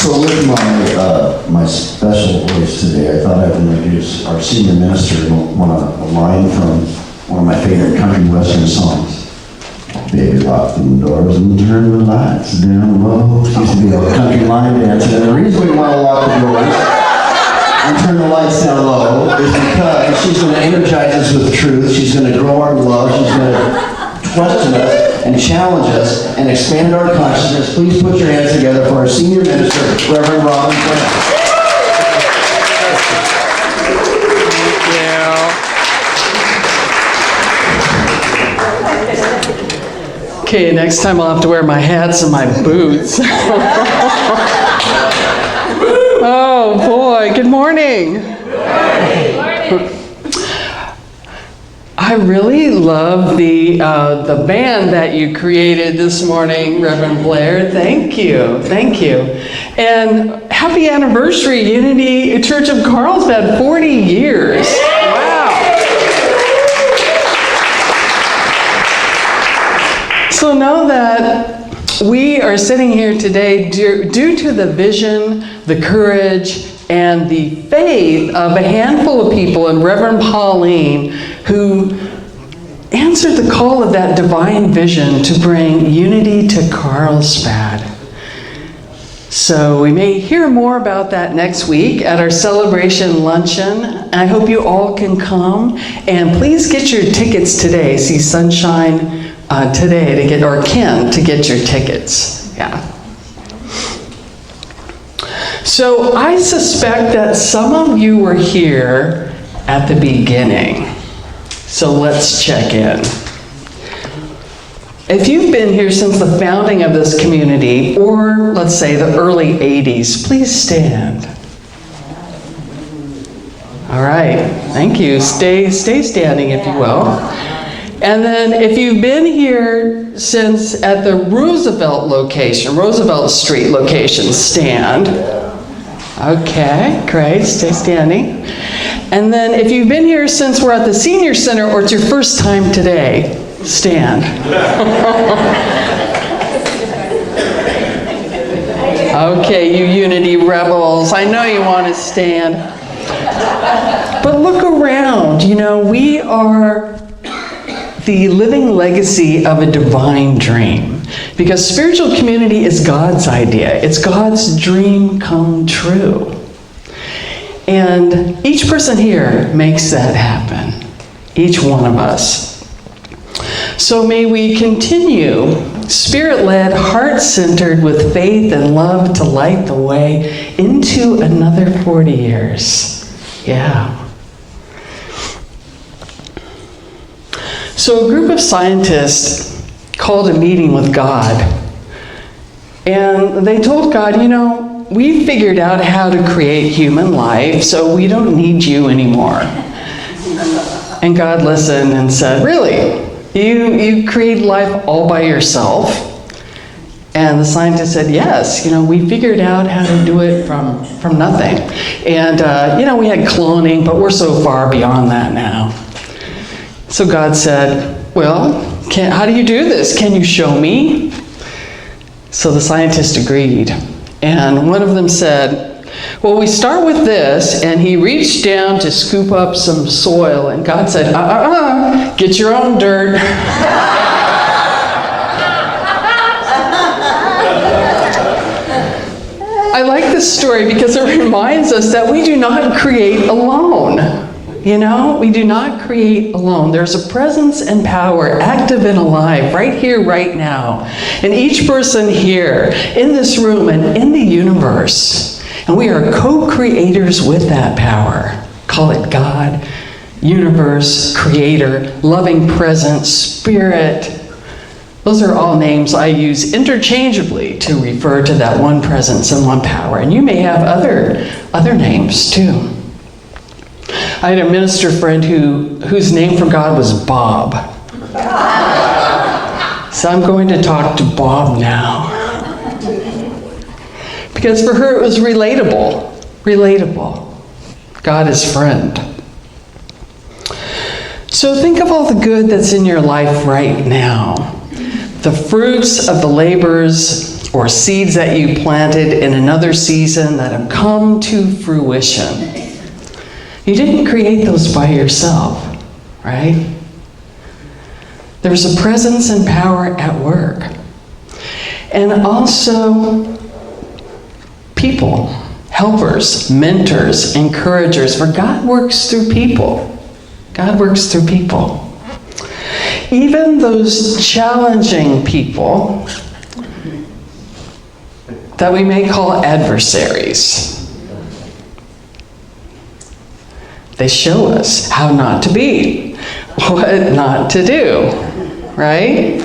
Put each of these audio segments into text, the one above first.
So with my special voice today, I thought I'd introduce our senior minister and want a line from one of my favorite country western songs. Baby, lock them doors and turn the lights down low. She used to be a country line dancer, and the reason we want to lock the doors and turn the lights down low is because she's going to energize us with truth. She's going to grow our love. She's going to question us and challenge us and expand our consciousness. Please put your hands together for our senior minister, Reverend Robyn Plante. Okay, next time I'll have to wear my hats and my boots. Oh boy, good morning. Good morning. I really love the band that you created this morning, Reverend Blair. Thank you, thank you. And happy anniversary, Unity Church of Carlsbad, 40 years. Wow. So know that we are sitting here today due to the vision, the courage, and the faith of a handful of people and Reverend Pauline who answered the call of that divine vision to bring unity to Carlsbad. So we may hear more about that next week at our celebration luncheon. I hope you all can come, and please get your tickets today. See Sunshine today to get, or Ken, to get your tickets. Yeah. So I suspect that some of you were here at the beginning. So let's check in. If you've been here since the founding of this community, or let's say the early 80s, please stand. All right, thank you. Stay standing if you will. And then if you've been here since at the Roosevelt location, Roosevelt Street location, stand. Okay, great, stay standing. And then if you've been here since we're at the Senior Center or it's your first time today, stand. Okay, you Unity rebels, I know you want to stand. But look around, you know, we are the living legacy of a divine dream. Because spiritual community is God's idea. It's God's dream come true. And each person here makes that happen. Each one of us. So may we continue spirit-led, heart-centered with faith and love to light the way into another 40 years. Yeah. So a group of scientists called a meeting with God. And they told God, you know, we figured out how to create human life, so we don't need you anymore. And God listened and said, really? You created life all by yourself? And the scientist said, yes, you know, we figured out how to do it from nothing. And, you know, we had cloning, but we're so far beyond that now. So God said, well, how do you do this? Can you show me? So the scientist agreed. And one of them said, well, we start with this. And he reached down to scoop up some soil. And God said, get your own dirt. I like this story because it reminds us that we do not create alone. You know, we do not create alone. There's a presence and power active and alive right here, right now. And each person here in this room and in the universe. And we are co-creators with that power. Call it God, universe, creator, loving presence, spirit. Those are all names I use interchangeably to refer to that one presence and one power. And you may have other names too. I had a minister friend whose name for God was Bob. So I'm going to talk to Bob now. Because for her it was relatable. Relatable. God is friend. So think of all the good that's in your life right now. The fruits of the labors or seeds that you planted in another season that have come to fruition. You didn't create those by yourself, right? There's a presence and power at work. And also people, helpers, mentors, encouragers, for God works through people. God works through people. Even those challenging people that we may call adversaries. They show us how not to be, what not to do, right?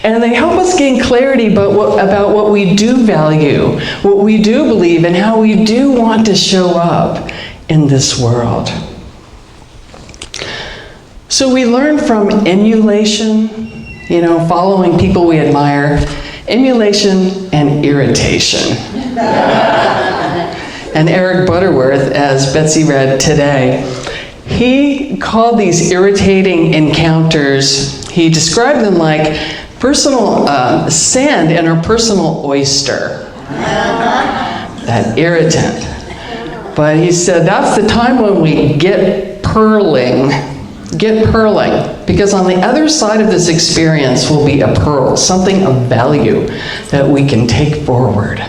And they help us gain clarity about what we do value, what we do believe, and how we do want to show up in this world. So we learn from emulation, following people we admire, emulation and irritation. And Eric Butterworth, as Betsy read today, he called these irritating encounters, he described them like personal sand in our personal oyster. That irritant. But he said that's the time when we get purling. Get purling. Because on the other side of this experience will be a pearl, something of value that we can take forward.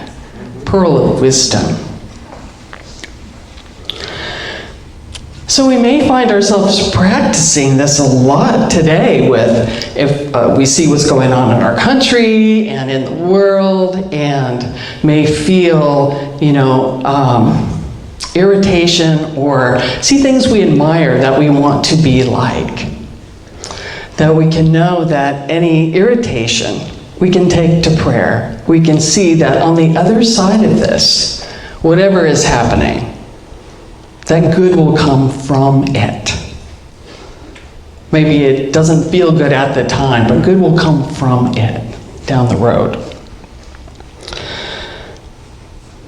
Pearl of wisdom. So we may find ourselves practicing this a lot today if we see what's going on in our country and in the world, and may feel, irritation or see things we admire that we want to be like. That we can know that any irritation we can take to prayer. We can see that on the other side of this, whatever is happening, that good will come from it. Maybe it doesn't feel good at the time, but good will come from it down the road.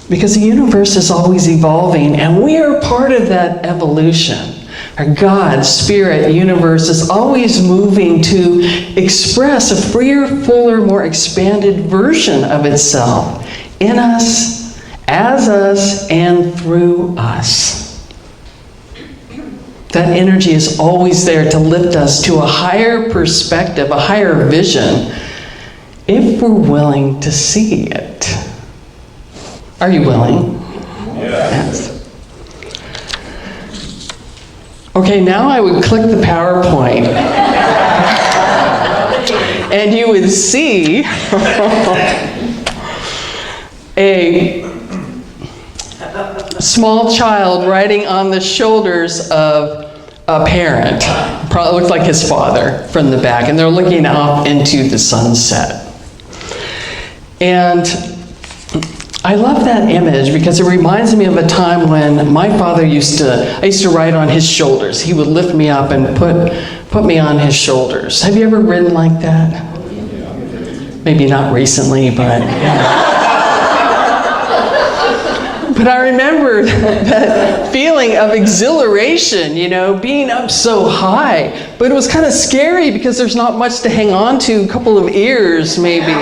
Because the universe is always evolving, and we are part of that evolution. Our God, Spirit, universe is always moving to express a freer, fuller, more expanded version of itself in us, as us, and through us. That energy is always there to lift us to a higher perspective, a higher vision, if we're willing to see it. Are you willing? Yes. Okay, now I would click the PowerPoint. And you would see a small child riding on the shoulders of a parent. Probably looks like his father from the back, and they're looking off into the sunset. And I love that image because it reminds me of a time when my father I used to ride on his shoulders. He would lift me up and put me on his shoulders. Have you ever ridden like that? Maybe not recently, but yeah. But I remember that feeling of exhilaration, being up so high. But it was kind of scary because there's not much to hang on to, a couple of ears maybe,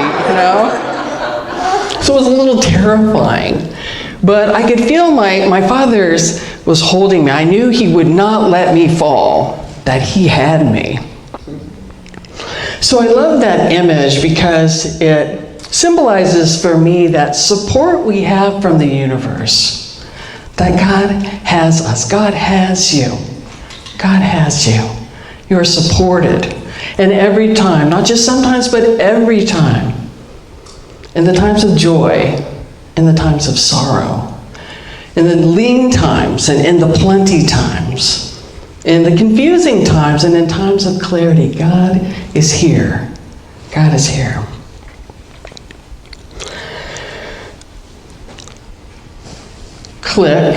So it was a little terrifying. But I could feel my father was holding me. I knew he would not let me fall, that he had me. So I love that image because it symbolizes for me that support we have from the universe. That God has us. God has you. God has you. You're supported. And every time, not just sometimes, but every time. In the times of joy, in the times of sorrow, in the lean times and in the plenty times, in the confusing times and in times of clarity, God is here. God is here. Click.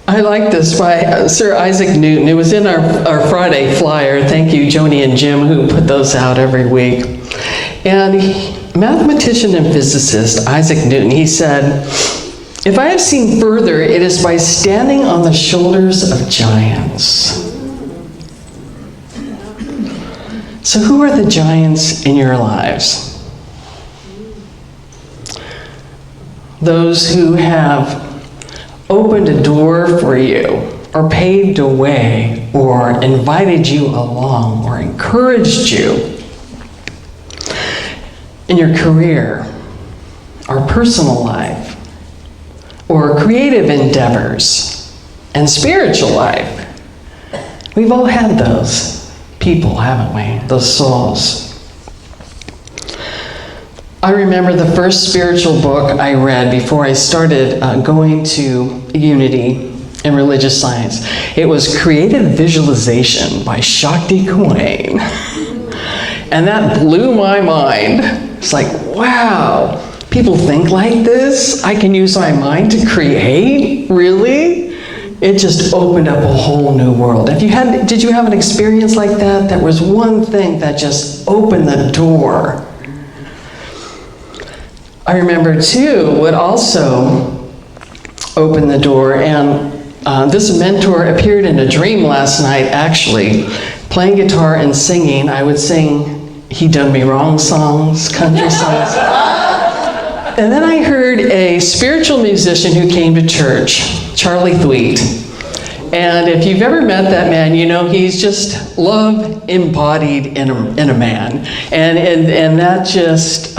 I like this by Sir Isaac Newton. It was in our Friday flyer. Thank you, Joni and Jim, who put those out every week. And mathematician and physicist Isaac Newton, he said, "If I have seen further, it is by standing on the shoulders of giants." So who are the giants in your lives? Those who have opened a door for you, or paved a way, or invited you along, or encouraged you in your career, or personal life, or creative endeavors, and spiritual life. We've all had those people, haven't we? Those souls. I remember the first spiritual book I read before I started going to Unity in religious science. It was Creative Visualization by Shakti Kuwain. And that blew my mind. It's like, wow, people think like this? I can use my mind to create? Really? It just opened up a whole new world. Did you have an experience like that? That was one thing that just opened the door. I remember too, what also opened the door, and this mentor appeared in a dream last night, actually, playing guitar and singing. I would sing He Done Me Wrong songs, country songs. And then I heard a spiritual musician who came to church, Charlie Thweet. And if you've ever met that man, you know he's just love embodied in a man. And that just,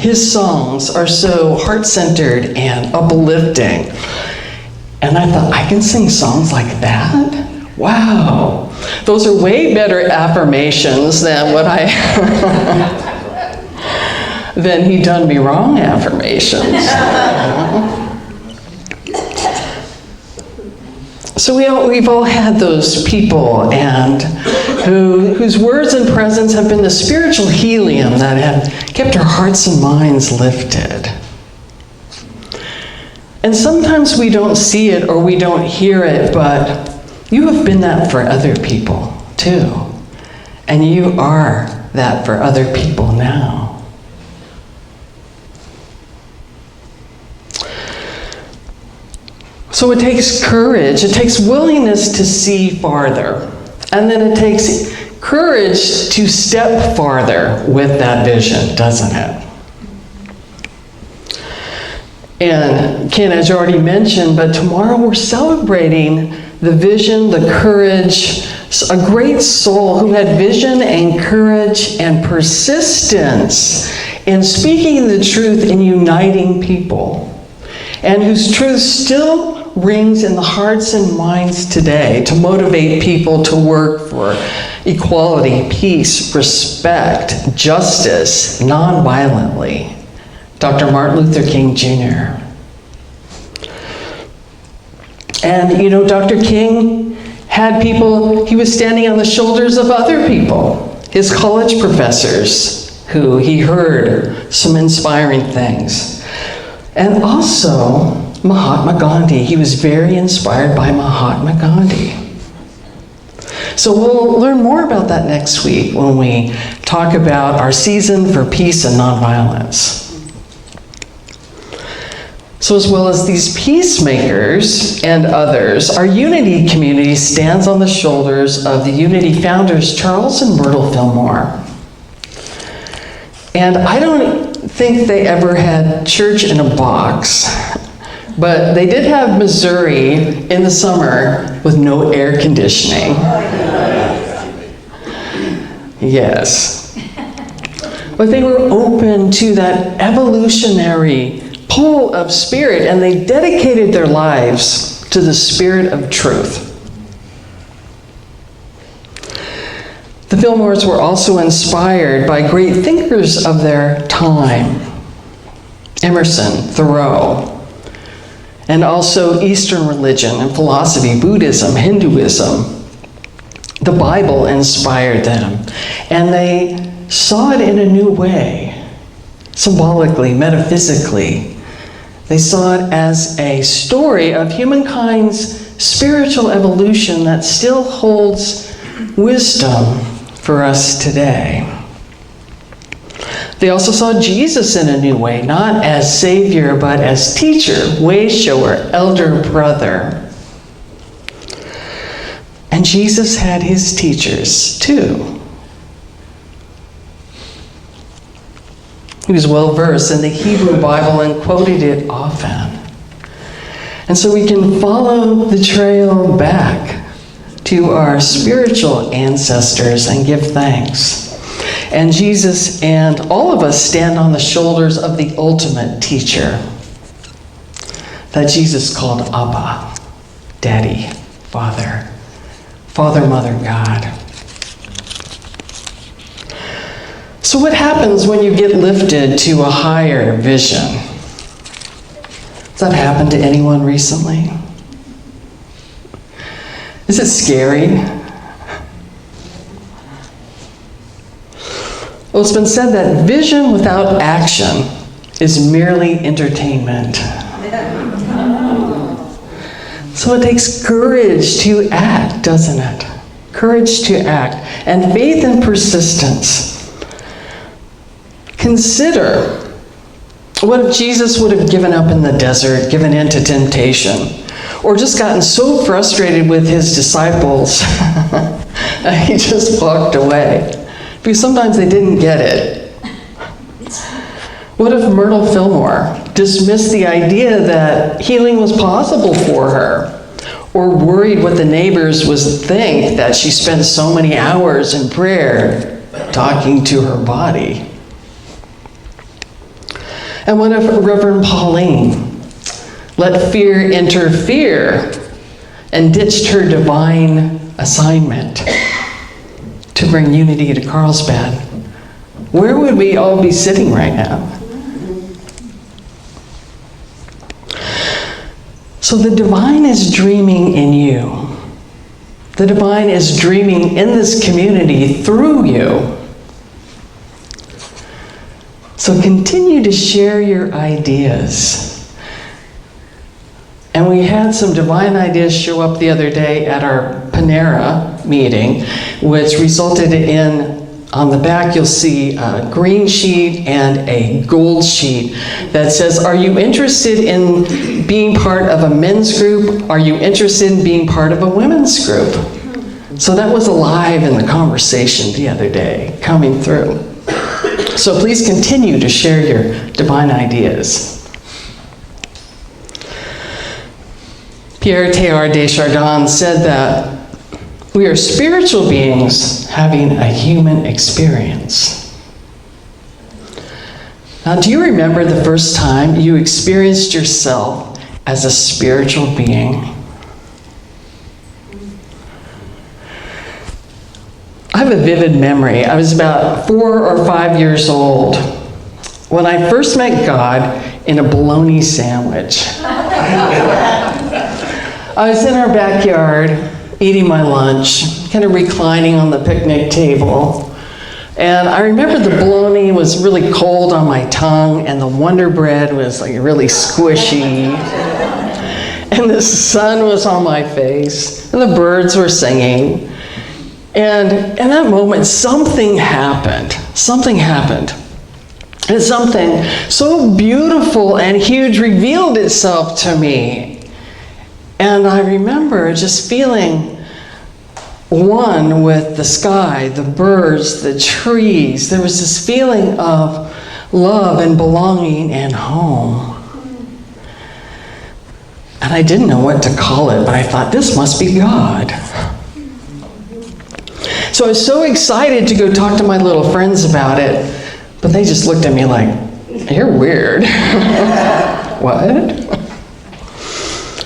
his songs are so heart-centered and uplifting. And I thought, I can sing songs like that? Wow. Those are way better affirmations than what than He Done Me Wrong affirmations. So we've all had those people and whose words and presence have been the spiritual helium that have kept our hearts and minds lifted. And sometimes we don't see it or we don't hear it, but you have been that for other people too. And you are that for other people now. So it takes courage, it takes willingness to see farther, and then it takes courage to step farther with that vision, doesn't it? And Ken has already mentioned, but tomorrow we're celebrating the vision, the courage, a great soul who had vision and courage and persistence in speaking the truth and uniting people, and whose truth still rings in the hearts and minds today to motivate people to work for equality, peace, respect, justice, non-violently. Dr. Martin Luther King Jr. And you know, Dr. King had people, he was standing on the shoulders of other people, his college professors, who he heard some inspiring things. And also Mahatma Gandhi. He was very inspired by Mahatma Gandhi. So we'll learn more about that next week when we talk about our season for peace and nonviolence. So as well as these peacemakers and others, our Unity community stands on the shoulders of the Unity founders, Charles and Myrtle Fillmore. And I don't think they ever had church in a box, but they did have Missouri in the summer with no air conditioning. Yes. But they were open to that evolutionary pull of spirit, and they dedicated their lives to the spirit of truth. The Fillmores were also inspired by great thinkers of their time, Emerson, Thoreau, and also Eastern religion and philosophy, Buddhism, Hinduism. The Bible inspired them, and they saw it in a new way, symbolically, metaphysically. They saw it as a story of humankind's spiritual evolution that still holds wisdom for us today. They also saw Jesus in a new way, not as Savior, but as teacher, way shower, elder brother. And Jesus had his teachers too. He was well versed in the Hebrew Bible and quoted it often. And so we can follow the trail back to our spiritual ancestors and give thanks. And Jesus and all of us stand on the shoulders of the ultimate teacher that Jesus called Abba, Daddy, Father, Father, Mother, God. So what happens when you get lifted to a higher vision? Has that happened to anyone recently? Is it scary? Well, it's been said that vision without action is merely entertainment. So it takes courage to act, doesn't it? Courage to act, and faith and persistence. Consider, what if Jesus would have given up in the desert, given in to temptation, or just gotten so frustrated with his disciples that he just walked away? Because sometimes they didn't get it. What if Myrtle Fillmore dismissed the idea that healing was possible for her, or worried what the neighbors would think that she spent so many hours in prayer talking to her body? And what if Reverend Pauline let fear interfere and ditched her divine assignment to bring unity to Carlsbad? Where would we all be sitting right now? So the divine is dreaming in you. The divine is dreaming in this community through you. So continue to share your ideas. And we had some divine ideas show up the other day at our Panera meeting, which resulted in, on the back you'll see a green sheet and a gold sheet that says, are you interested in being part of a men's group? Are you interested in being part of a women's group? So that was alive in the conversation the other day, coming through. So please continue to share your divine ideas. Pierre Teilhard de Chardin said that we are spiritual beings having a human experience. Now, do you remember the first time you experienced yourself as a spiritual being? I have a vivid memory. I was about 4 or 5 years old when I first met God in a bologna sandwich. I was in our backyard eating my lunch, kind of reclining on the picnic table. And I remember the bologna was really cold on my tongue, and the Wonder Bread was like really squishy. And the sun was on my face, and the birds were singing. And in that moment, something happened. Something happened. And something so beautiful and huge revealed itself to me. And I remember just feeling one with the sky, the birds, the trees. There was this feeling of love and belonging and home. And I didn't know what to call it, but I thought, this must be God. So I was so excited to go talk to my little friends about it, but they just looked at me like, you're weird. What?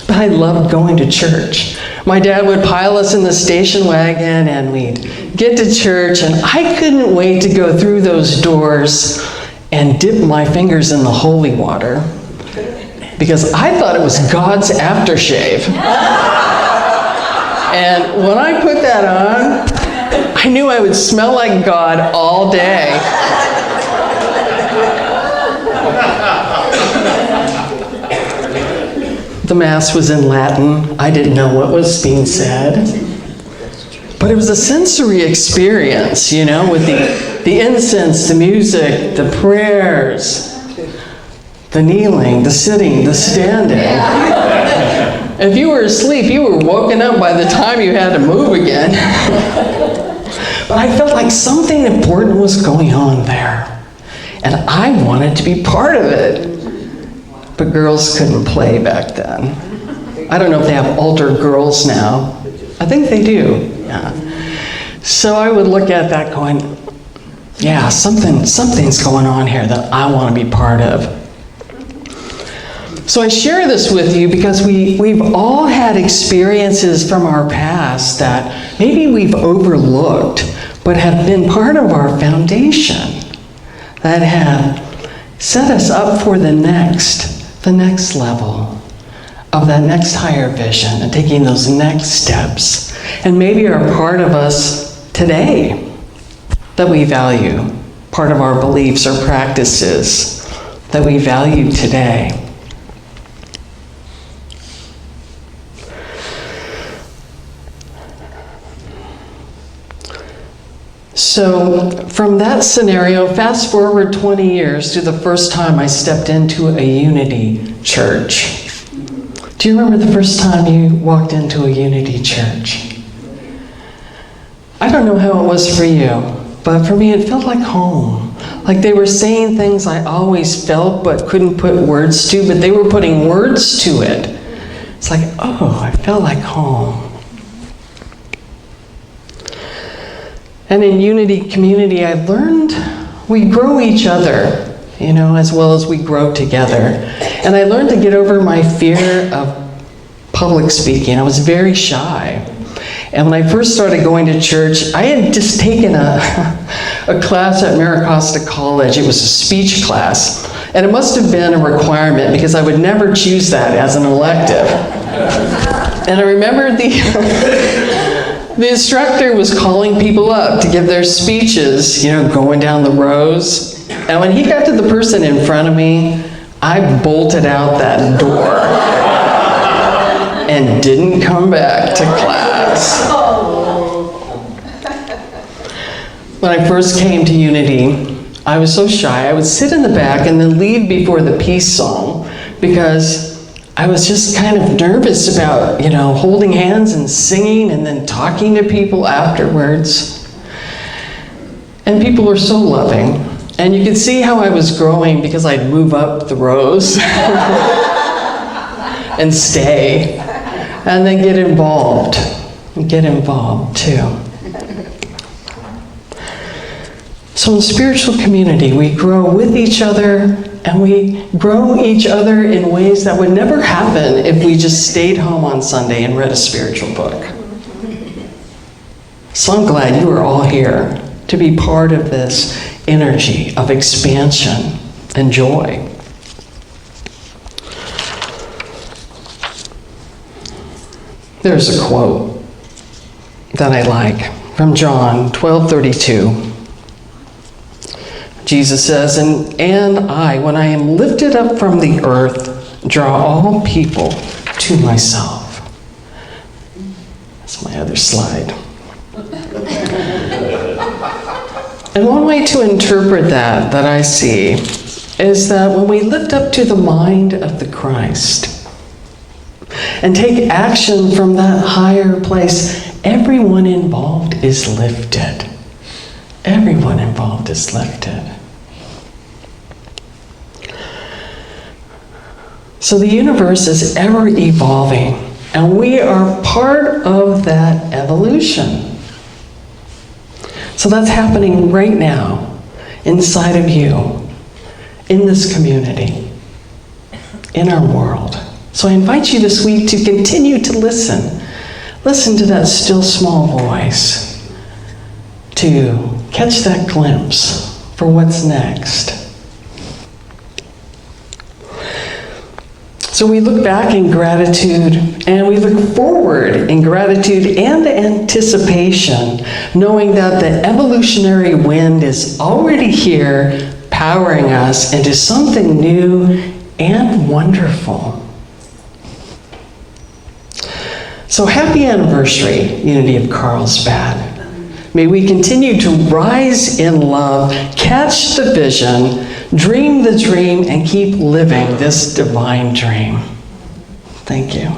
But I loved going to church. My dad would pile us in the station wagon and we'd get to church, and I couldn't wait to go through those doors and dip my fingers in the holy water because I thought it was God's aftershave. And when I put that on, I knew I would smell like God all day. The Mass was in Latin. I didn't know what was being said. But it was a sensory experience, you know, with the incense, the music, the prayers, the kneeling, the sitting, the standing. If you were asleep, you were woken up by the time you had to move again. But I felt like something important was going on there. and I wanted to be part of it. But girls couldn't play back then. I don't know if they have altar girls now. I think they do, yeah. So I would look at that going, yeah, something's going on here that I want to be part of. So I share this with you because we've all had experiences from our past that maybe we've overlooked, but have been part of our foundation, that have set us up for the next level of that next higher vision and taking those next steps, and maybe are part of us today that we value, part of our beliefs or practices that we value today. So from that scenario, fast forward 20 years to the first time I stepped into a Unity church. Do you remember the first time you walked into a Unity church? I don't know how it was for you, but for me it felt like home. Like they were saying things I always felt but couldn't put words to, but they were putting words to it. It's like, oh, I felt like home. And in Unity Community, I learned we grow each other, as well as we grow together. And I learned to get over my fear of public speaking. I was very shy. And when I first started going to church, I had just taken a class at Maricosta College. It was a speech class. And it must have been a requirement because I would never choose that as an elective. And I remember the instructor was calling people up to give their speeches, going down the rows. And when he got to the person in front of me, I bolted out that door and didn't come back to class. When I first came to Unity, I was so shy. I would sit in the back and then leave before the peace song because I was just kind of nervous about, holding hands and singing and then talking to people afterwards. And people were so loving. And you could see how I was growing because I'd move up the rows and stay and then get involved too. So in spiritual community, we grow with each other. And we grow each other in ways that would never happen if we just stayed home on Sunday and read a spiritual book. So I'm glad you are all here to be part of this energy of expansion and joy. There's a quote that I like from John 12:32. Jesus says, and I, when I am lifted up from the earth, draw all people to myself. That's my other slide. And one way to interpret that I see is that when we lift up to the mind of the Christ and take action from that higher place, everyone involved is lifted. Everyone involved is lifted. So the universe is ever evolving, and we are part of that evolution. So that's happening right now, inside of you, in this community, in our world. So I invite you this week to continue to listen. Listen to that still small voice, to catch that glimpse for what's next. So we look back in gratitude, and we look forward in gratitude and anticipation, knowing that the evolutionary wind is already here, powering us into something new and wonderful. So happy anniversary, Unity of Carlsbad. May we continue to rise in love, catch the vision, dream the dream, and keep living this divine dream. Thank you.